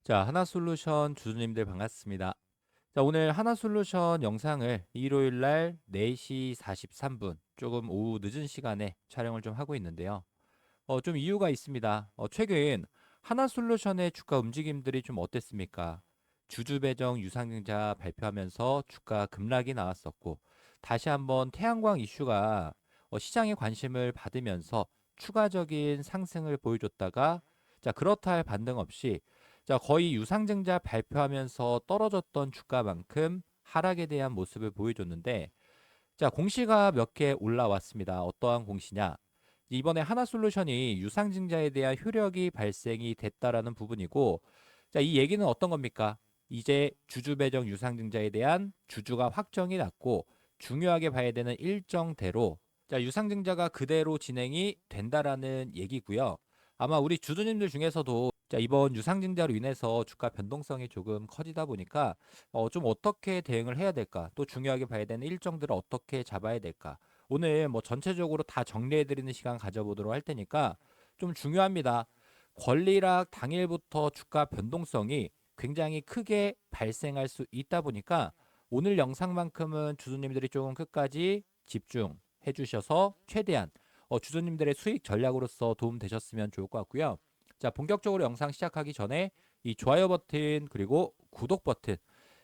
자, 하나솔루션 주주님들 반갑습니다. 자, 오늘 하나솔루션 영상을 일요일 날 4시 43분, 조금 오후 늦은 시간에 촬영을 좀 하고 있는데요. 좀 이유가 있습니다. 최근 하나솔루션의 주가 움직임들이 좀 어땠습니까? 주주 배정 유상증자 발표하면서 주가 급락이 나왔었고, 다시 한번 태양광 이슈가 시장의 관심을 받으면서 추가적인 상승을 보여줬다가, 자, 그렇다 할 반등 없이, 자, 거의 유상증자 발표하면서 떨어졌던 주가만큼 하락에 대한 모습을 보여줬는데, 자, 공시가 몇 개 올라왔습니다. 어떠한 공시냐? 이번에 하나솔루션이 유상증자에 대한 효력이 발생이 됐다라는 부분이고, 자, 이 얘기는 어떤 겁니까? 이제 주주 배정 유상증자에 대한 주주가 확정이 났고, 중요하게 봐야 되는 일정대로, 자, 유상증자가 그대로 진행이 된다라는 얘기고요. 아마 우리 주주님들 중에서도 자, 이번 유상증자로 인해서 주가 변동성이 조금 커지다 보니까 좀 어떻게 대응을 해야 될까? 또 중요하게 봐야 되는 일정들을 어떻게 잡아야 될까? 오늘 뭐 전체적으로 다 정리해드리는 시간 가져보도록 할 테니까 좀 중요합니다. 권리락 당일부터 주가 변동성이 굉장히 크게 발생할 수 있다 보니까 오늘 영상만큼은 주주님들이 조금 끝까지 집중해 주셔서 최대한 주주님들의 수익 전략으로서 도움 되셨으면 좋을 것 같고요. 자, 본격적으로 영상 시작하기 전에 이 좋아요 버튼 그리고 구독 버튼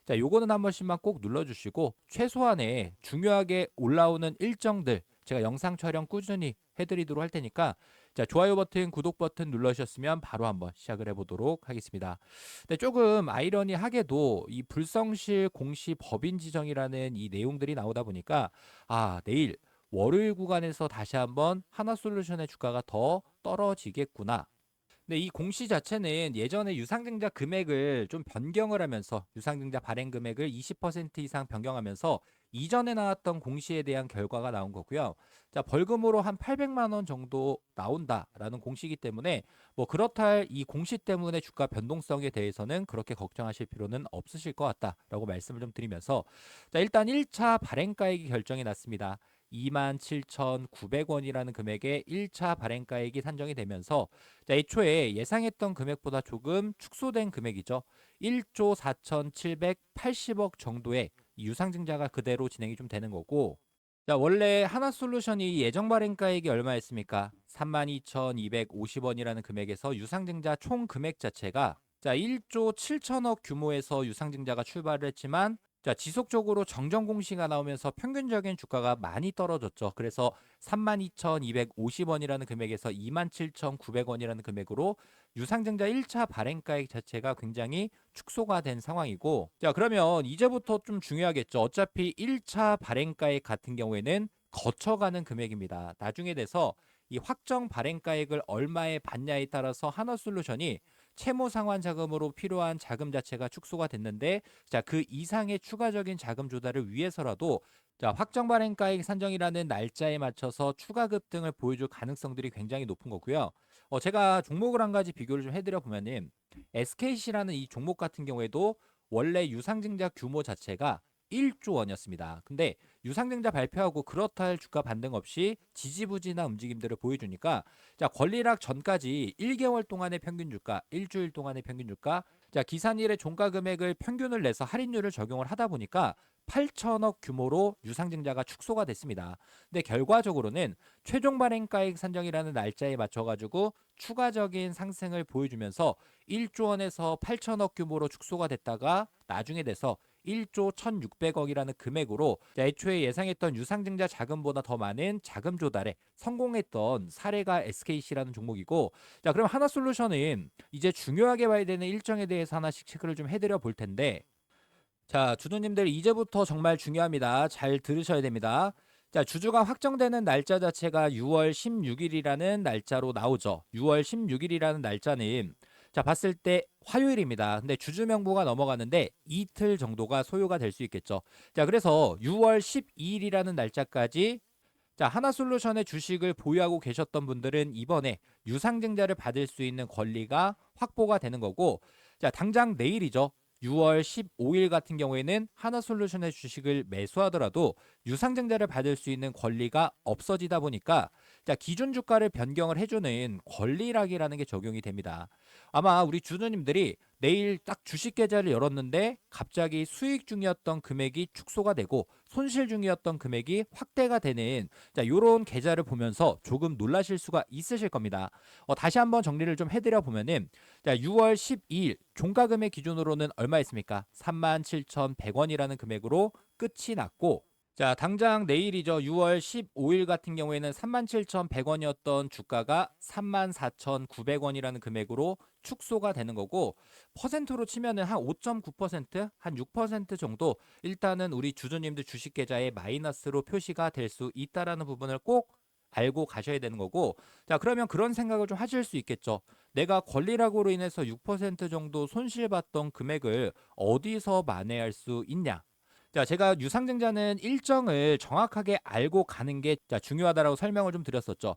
자, 요거는 한 번씩만 꼭 눌러주시고 최소한의 중요하게 올라오는 일정들 제가 영상 촬영 꾸준히 해드리도록 할 테니까 자, 좋아요 버튼, 구독 버튼 눌러주셨으면 바로 한번 시작을 해보도록 하겠습니다. 근데 조금 아이러니하게도 이 불성실 공시 법인 지정이라는 이 내용들이 나오다 보니까 내일 월요일 구간에서 다시 한번 하나솔루션의 주가가 더 떨어지겠구나. 근데 이 공시 자체는 예전에 유상증자 금액을 좀 변경을 하면서 유상증자 발행 금액을 20% 이상 변경하면서 이전에 나왔던 공시에 대한 결과가 나온 거고요. 자, 벌금으로 한 800만 원 정도 나온다라는 공시이기 때문에 뭐 그렇다 할 이 공시 때문에 주가 변동성에 대해서는 그렇게 걱정하실 필요는 없으실 것 같다라고 말씀을 좀 드리면서 자, 일단 1차 발행가액이 결정이 났습니다. 27,900원이라는 금액의 1차 발행가액이 산정이 되면서 자, 애초에 예상했던 금액보다 조금 축소된 금액이죠. 1조 4,780억 정도의 유상증자가 그대로 진행이 좀 되는 거고 자, 원래 하나솔루션이 예정 발행가액이 얼마였습니까? 32,250원이라는 금액에서 유상증자 총 금액 자체가 자, 1조 7천억 규모에서 유상증자가 출발을 했지만 자, 지속적으로 정정 공시가 나오면서 평균적인 주가가 많이 떨어졌죠. 그래서 32,250원이라는 금액에서 27,900원이라는 금액으로 유상증자 1차 발행가액 자체가 굉장히 축소가 된 상황이고 자, 그러면 이제부터 좀 중요하겠죠. 어차피 1차 발행가액 같은 경우에는 거쳐가는 금액입니다. 나중에 돼서 이 확정 발행가액을 얼마에 받냐에 따라서 하나솔루션이 채무 상환 자금으로 필요한 자금 자체가 축소가 됐는데 자, 그 이상의 추가적인 자금 조달을 위해서라도 자, 확정 발행가액 산정이라는 날짜에 맞춰서 추가 급등을 보여줄 가능성들이 굉장히 높은 거고요. 제가 종목을 한 가지 비교를 좀 해드려 보면은 SKC라는 이 종목 같은 경우에도 원래 유상증자 규모 자체가 1조 원이었습니다. 근데 유상증자 발표하고 그렇다 할 주가 반등 없이 지지부진한 움직임들을 보여주니까 자, 권리락 전까지 1개월 동안의 평균 주가, 일주일 동안의 평균 주가, 자, 기산일의 종가 금액을 평균을 내서 할인율을 적용을 하다 보니까 8천억 규모로 유상증자가 축소가 됐습니다. 근데 결과적으로는 최종 발행가액 산정이라는 날짜에 맞춰가지고 추가적인 상승을 보여주면서 1조 원에서 8천억 규모로 축소가 됐다가 나중에 돼서 1조 1,600억이라는 금액으로 애초에 예상했던 유상증자 자금보다 더 많은 자금 조달에 성공했던 사례가 SKC라는 종목이고 자, 그럼 하나솔루션은 이제 중요하게 봐야 되는 일정에 대해서 하나씩 체크를 좀 해드려 볼 텐데 자, 주주님들 이제부터 정말 중요합니다. 잘 들으셔야 됩니다. 자, 주주가 확정되는 날짜 자체가 6월 16일이라는 날짜로 나오죠. 6월 16일이라는 날짜는 자, 봤을 때 화요일입니다. 근데 주주 명부가 넘어가는데 이틀 정도가 소요가 될 수 있겠죠. 자, 그래서 6월 12일이라는 날짜까지 자, 하나솔루션의 주식을 보유하고 계셨던 분들은 이번에 유상증자를 받을 수 있는 권리가 확보가 되는 거고 자, 당장 내일이죠. 6월 15일 같은 경우에는 하나솔루션의 주식을 매수하더라도 유상증자를 받을 수 있는 권리가 없어지다 보니까 자, 기준 주가를 변경을 해주는 권리락이라는 게 적용이 됩니다. 아마 우리 주주님들이 내일 딱 주식 계좌를 열었는데 갑자기 수익 중이었던 금액이 축소가 되고 손실 중이었던 금액이 확대가 되는 자, 요런 계좌를 보면서 조금 놀라실 수가 있으실 겁니다. 다시 한번 정리를 좀 해드려 보면은 자, 6월 12일 종가금액 기준으로는 얼마였습니까? 37,100원이라는 금액으로 끝이 났고 자, 당장 내일이죠. 6월 15일 같은 경우에는 37,100원이었던 주가가 34,900원이라는 금액으로 축소가 되는 거고 퍼센트로 치면은 한 5.9%, 한 6% 정도 일단은 우리 주주님들 주식 계좌에 마이너스로 표시가 될 수 있다라는 부분을 꼭 알고 가셔야 되는 거고 자, 그러면 그런 생각을 좀 하실 수 있겠죠. 내가 권리락으로 인해서 6% 정도 손실봤던 금액을 어디서 만회할 수 있냐? 자, 제가 유상증자는 일정을 정확하게 알고 가는 게 자, 중요하다라고 설명을 좀 드렸었죠.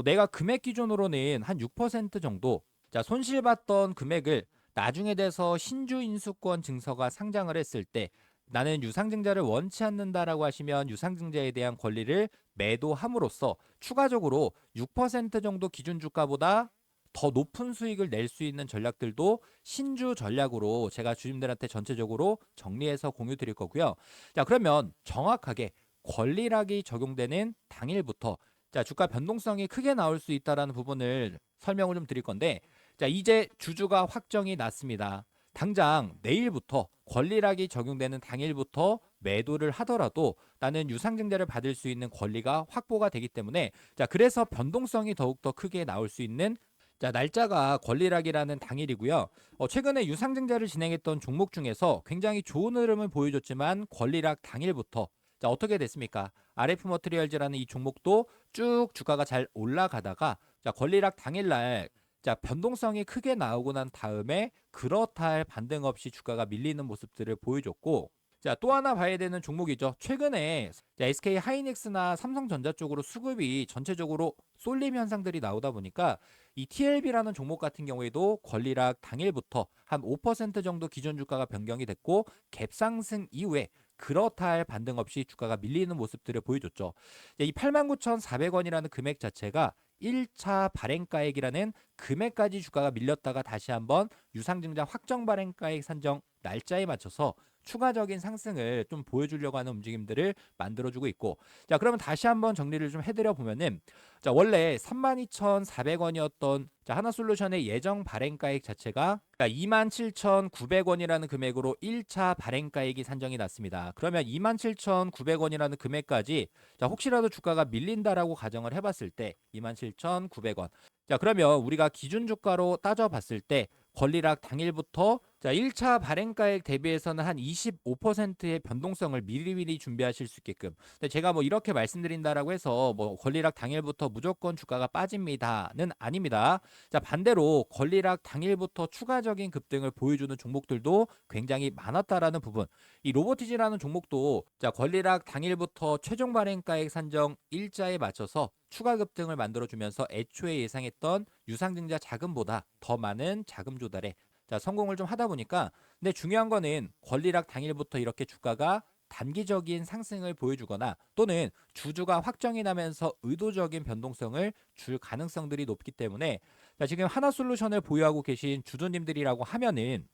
내가 금액 기준으로는 한 6% 정도 자, 손실봤던 금액을 나중에 돼서 신주인수권 증서가 상장을 했을 때 나는 유상증자를 원치 않는다라고 하시면 유상증자에 대한 권리를 매도함으로써 추가적으로 6% 정도 기준 주가보다 더 높은 수익을 낼 수 있는 전략들도 신주 전략으로 제가 주님들한테 전체적으로 정리해서 공유 드릴 거고요. 자, 그러면 정확하게 권리락이 적용되는 당일부터 자, 주가 변동성이 크게 나올 수 있다라는 부분을 설명을 좀 드릴 건데 자, 이제 주주가 확정이 났습니다. 당장 내일부터 권리락이 적용되는 당일부터 매도를 하더라도 나는 유상증자를 받을 수 있는 권리가 확보가 되기 때문에 자, 그래서 변동성이 더욱더 크게 나올 수 있는 자, 날짜가 권리락이라는 당일이고요. 최근에 유상증자를 진행했던 종목 중에서 굉장히 좋은 흐름을 보여줬지만 권리락 당일부터 자, 어떻게 됐습니까? RF 머티리얼즈라는 이 종목도 쭉 주가가 잘 올라가다가 자, 권리락 당일날 자, 변동성이 크게 나오고 난 다음에 그렇다 할 반등 없이 주가가 밀리는 모습들을 보여줬고 자, 또 하나 봐야 되는 종목이죠. 최근에 자, SK 하이닉스나 삼성전자 쪽으로 수급이 전체적으로 쏠림 현상들이 나오다 보니까 이 TLB라는 종목 같은 경우에도 권리락 당일부터 한 5% 정도 기존 주가가 변경이 됐고 갭 상승 이후에 그렇다 할 반등 없이 주가가 밀리는 모습들을 보여줬죠. 이 89,400원이라는 금액 자체가 1차 발행가액이라는 금액까지 주가가 밀렸다가 다시 한번 유상증자 확정 발행가액 산정 날짜에 맞춰서 추가적인 상승을 좀 보여주려고 하는 움직임들을 만들어주고 있고 자, 그러면 다시 한번 정리를 좀 해드려 보면은 자, 원래 32,400원이었던 자, 하나솔루션의 예정 발행가액 자체가 27,900원이라는 금액으로 1차 발행가액이 산정이 났습니다. 그러면 27,900원이라는 금액까지 자, 혹시라도 주가가 밀린다라고 가정을 해봤을 때 27,900원 자, 그러면 우리가 기준 주가로 따져봤을 때 권리락 당일부터 자, 1차 발행가액 대비해서는 한 25%의 변동성을 미리미리 준비하실 수 있게끔. 근데 제가 뭐 이렇게 말씀드린다라고 해서 뭐 권리락 당일부터 무조건 주가가 빠집니다는 아닙니다. 자, 반대로 권리락 당일부터 추가적인 급등을 보여주는 종목들도 굉장히 많았다라는 부분. 이 로보티지라는 종목도 자, 권리락 당일부터 최종 발행가액 산정 일자에 맞춰서 추가 급등을 만들어주면서 애초에 예상했던 유상증자 자금보다 더 많은 자금 조달에 자, 성공을 좀 하다 보니까 근데 중요한 거는 권리락 당일부터 이렇게 주가가 단기적인 상승을 보여주거나 또는 주주가 확정이 나면서 의도적인 변동성을 줄 가능성들이 높기 때문에 자, 지금 하나솔루션을 보유하고 계신 주주님들이라고 하면은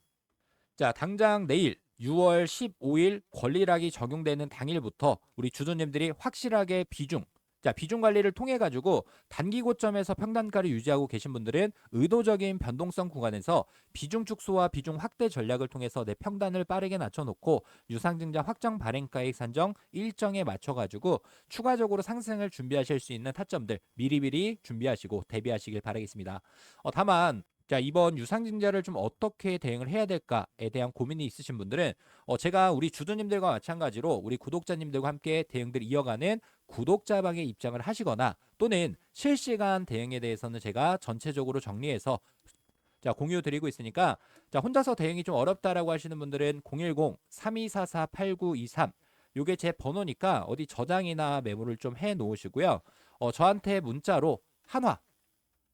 자, 당장 내일 6월 15일 권리락이 적용되는 당일부터 우리 주주님들이 확실하게 자, 비중 관리를 통해 가지고 단기 고점에서 평단가를 유지하고 계신 분들은 의도적인 변동성 구간에서 비중 축소와 비중 확대 전략을 통해서 내 평단을 빠르게 낮춰놓고 유상증자 확정 발행가액 산정 일정에 맞춰 가지고 추가적으로 상승을 준비하실 수 있는 타점들 미리미리 준비하시고 대비하시길 바라겠습니다. 다만 자, 이번 유상증자를 좀 어떻게 대응을 해야 될까에 대한 고민이 있으신 분들은 제가 우리 주주님들과 마찬가지로 우리 구독자님들과 함께 대응들 이어가는 구독자방에 입장을 하시거나 또는 실시간 대응에 대해서는 제가 전체적으로 정리해서 자, 공유 드리고 있으니까 자, 혼자서 대응이 좀 어렵다라고 하시는 분들은 010-3244-8923 요게 제 번호니까 어디 저장이나 메모를 좀 해 놓으시고요. 저한테 문자로 한화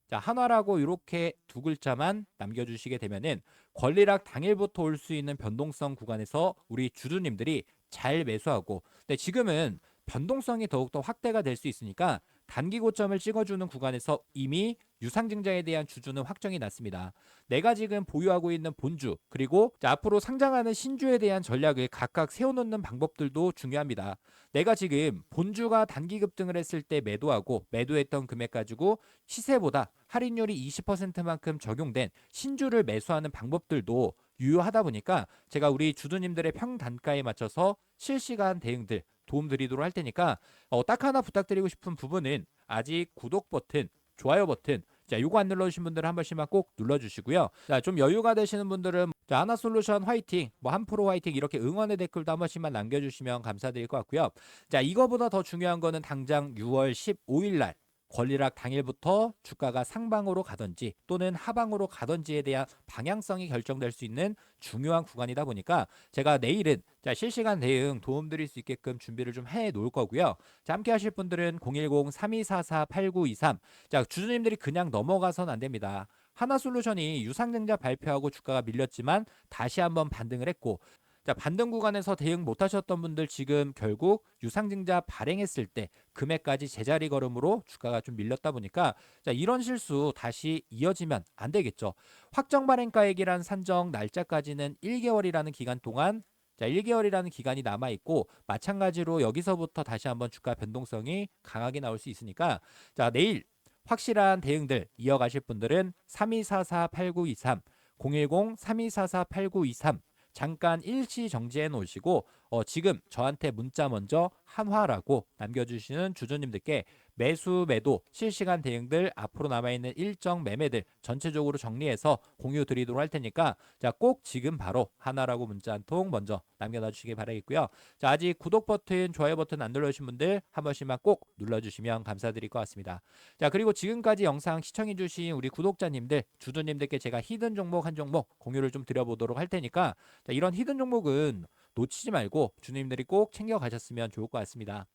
자, 한화라고 이렇게 두 글자만 남겨주시게 되면은 권리락 당일부터 올 수 있는 변동성 구간에서 우리 주주님들이 잘 매수하고 근데 지금은 변동성이 더욱더 확대가 될 수 있으니까 단기 고점을 찍어주는 구간에서 이미 유상증자에 대한 주주는 확정이 났습니다. 내가 지금 보유하고 있는 본주 그리고 앞으로 상장하는 신주에 대한 전략을 각각 세워놓는 방법들도 중요합니다. 내가 지금 본주가 단기 급등을 했을 때 매도하고 매도했던 금액 가지고 시세보다 할인율이 20%만큼 적용된 신주를 매수하는 방법들도 유효하다 보니까 제가 우리 주주님들의 평단가에 맞춰서 실시간 대응들 도움드리도록 할 테니까 딱 하나 부탁드리고 싶은 부분은 아직 구독 버튼, 좋아요 버튼 자, 요거 안 눌러주신 분들은 한 번씩만 꼭 눌러주시고요. 자, 좀 여유가 되시는 분들은 자, 하나솔루션 화이팅, 뭐 한프로 화이팅 이렇게 응원의 댓글도 한 번씩만 남겨주시면 감사드릴 것 같고요. 자, 이거보다 더 중요한 거는 당장 6월 15일 날 권리락 당일부터 주가가 상방으로 가든지 또는 하방으로 가든지에 대한 방향성이 결정될 수 있는 중요한 구간이다 보니까 제가 내일은 자, 실시간 대응 도움드릴 수 있게끔 준비를 좀 해 놓을 거고요. 자, 함께 하실 분들은 010-3244-8923 자, 주주님들이 그냥 넘어가선 안 됩니다. 하나솔루션이 유상증자 발표하고 주가가 밀렸지만 다시 한번 반등을 했고 자, 반등 구간에서 대응 못하셨던 분들 지금 결국 유상증자 발행했을 때 금액까지 제자리 걸음으로 주가가 좀 밀렸다 보니까 자, 이런 실수 다시 이어지면 안 되겠죠. 확정 발행가액이란 산정 날짜까지는 1개월이라는 기간 동안 자, 1개월이라는 기간이 남아 있고 마찬가지로 여기서부터 다시 한번 주가 변동성이 강하게 나올 수 있으니까 자, 내일 확실한 대응들 이어가실 분들은 3244-8923 010-3244-8923 잠깐 일시 정지해 놓으시고 지금 저한테 문자 먼저 한화라고 남겨주시는 주주님들께 매수 매도 실시간 대응들 앞으로 남아있는 일정 매매들 전체적으로 정리해서 공유 드리도록 할 테니까 자, 꼭 지금 바로 하나라고 문자 한 통 먼저 남겨놔 주시기 바라겠고요. 자, 아직 구독 버튼 좋아요 버튼 안 눌러주신 분들 한 번씩만 꼭 눌러주시면 감사드릴 것 같습니다. 자, 그리고 지금까지 영상 시청해주신 우리 구독자님들 주주님들께 제가 히든 종목 한 종목 공유를 좀 드려보도록 할 테니까 자, 이런 히든 종목은 놓치지 말고 주님들이 꼭 챙겨 가셨으면 좋을 것 같습니다.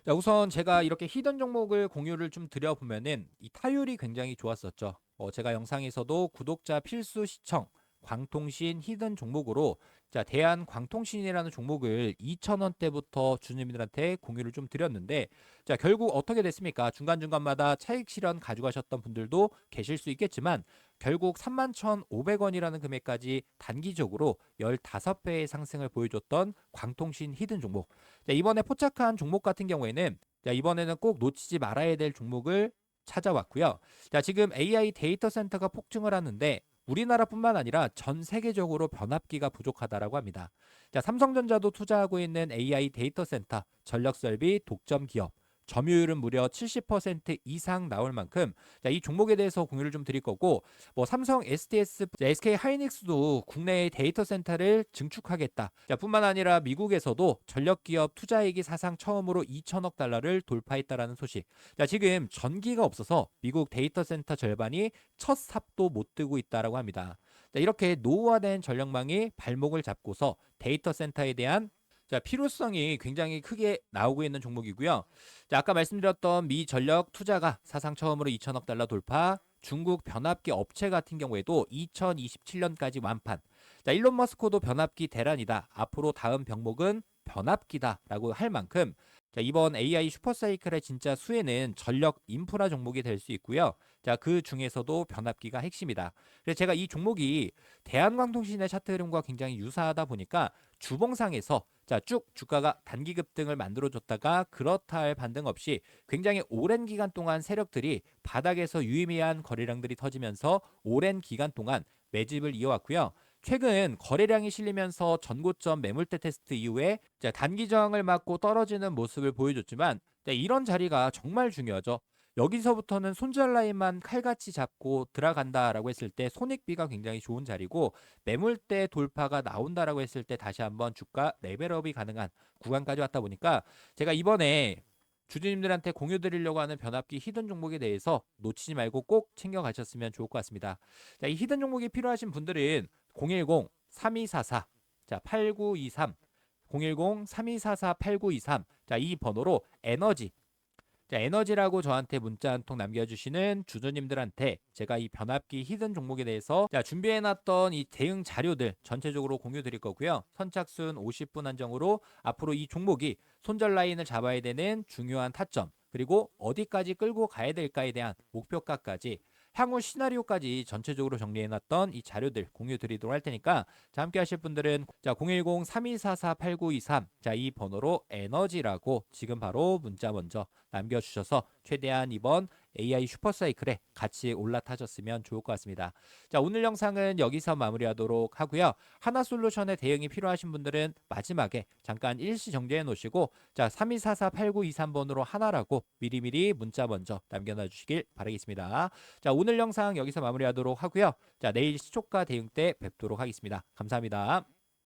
자, 우선 제가 이렇게 히든 종목을 공유를 좀 드려보면은 이 타율이 굉장히 좋았었죠. 제가 영상에서도 구독자 필수 시청 광통신 히든 종목으로 자, 대한광통신이라는 종목을 2,000원대부터 주주님들한테 공유를 좀 드렸는데 자, 결국 어떻게 됐습니까? 중간중간마다 차익 실현 가져가셨던 분들도 계실 수 있겠지만 결국 31,500원이라는 금액까지 단기적으로 15배의 상승을 보여줬던 광통신 히든 종목. 자, 이번에 포착한 종목 같은 경우에는 자, 이번에는 꼭 놓치지 말아야 될 종목을 찾아왔고요. 자, 지금 AI 데이터 센터가 폭증을 하는데 우리나라뿐만 아니라 전 세계적으로 변압기가 부족하다라고 합니다. 자, 삼성전자도 투자하고 있는 AI 데이터 센터 전력 설비 독점 기업. 점유율은 무려 70% 이상 나올 만큼 자, 이 종목에 대해서 공유를 좀 드릴 거고 뭐 삼성, STS, SK 하이닉스도 국내의 데이터 센터를 증축하겠다. 자, 뿐만 아니라 미국에서도 전력 기업 투자액이 사상 처음으로 2천억 달러를 돌파했다라는 소식. 자, 지금 전기가 없어서 미국 데이터 센터 절반이 첫 삽도 못 뜨고 있다라고 합니다. 자, 이렇게 노후화된 전력망이 발목을 잡고서 데이터 센터에 대한 자, 필요성이 굉장히 크게 나오고 있는 종목이고요. 자, 아까 말씀드렸던 미 전력 투자가 사상 처음으로 2천억 달러 돌파, 중국 변압기 업체 같은 경우에도 2027년까지 완판. 자, 일론 머스크도 변압기 대란이다. 앞으로 다음 병목은 변압기다라고 할 만큼 자, 이번 AI 슈퍼사이클의 진짜 수혜는 전력 인프라 종목이 될 수 있고요. 자, 그 중에서도 변압기가 핵심이다. 그래서 제가 이 종목이 대한광통신의 차트 흐름과 굉장히 유사하다 보니까 주봉상에서 자, 쭉 주가가 단기 급등을 만들어줬다가 그렇다 할 반등 없이 굉장히 오랜 기간 동안 세력들이 바닥에서 유의미한 거래량들이 터지면서 오랜 기간 동안 매집을 이어왔고요. 최근 거래량이 실리면서 전고점 매물대 테스트 이후에 자, 단기 저항을 맞고 떨어지는 모습을 보여줬지만 자, 이런 자리가 정말 중요하죠. 여기서부터는 손절 라인만 칼같이 잡고 들어간다라고 했을 때 손익비가 굉장히 좋은 자리고 매물대 돌파가 나온다라고 했을 때 다시 한번 주가 레벨업이 가능한 구간까지 왔다 보니까 제가 이번에 주주님들한테 공유 드리려고 하는 변압기 히든 종목에 대해서 놓치지 말고 꼭 챙겨 가셨으면 좋을 것 같습니다. 자, 이 히든 종목이 필요하신 분들은 010-3244 자, 8923 010-3244-8923 자, 이 번호로 에너지 자, 에너지라고 저한테 문자 한 통 남겨주시는 주주님들한테 제가 이 변압기 히든 종목에 대해서 자, 준비해놨던 이 대응 자료들 전체적으로 공유 드릴 거고요. 선착순 50분 한정으로 앞으로 이 종목이 손절 라인을 잡아야 되는 중요한 타점 그리고 어디까지 끌고 가야 될까에 대한 목표가까지 향후 시나리오까지 전체적으로 정리해놨던 이 자료들 공유 드리도록 할 테니까 자, 함께 하실 분들은 자 010-3244-8923 자, 이 번호로 에너지라고 지금 바로 문자 먼저 남겨주셔서 최대한 이번 AI 슈퍼사이클에 같이 올라타셨으면 좋을 것 같습니다. 자, 오늘 영상은 여기서 마무리하도록 하고요. 하나솔루션의 대응이 필요하신 분들은 마지막에 잠깐 일시 정지해 놓으시고 자 3244-8923번으로 하나라고 미리미리 문자 먼저 남겨놔 주시길 바라겠습니다. 자, 오늘 영상 여기서 마무리하도록 하고요. 자, 내일 시초가 대응 때 뵙도록 하겠습니다. 감사합니다.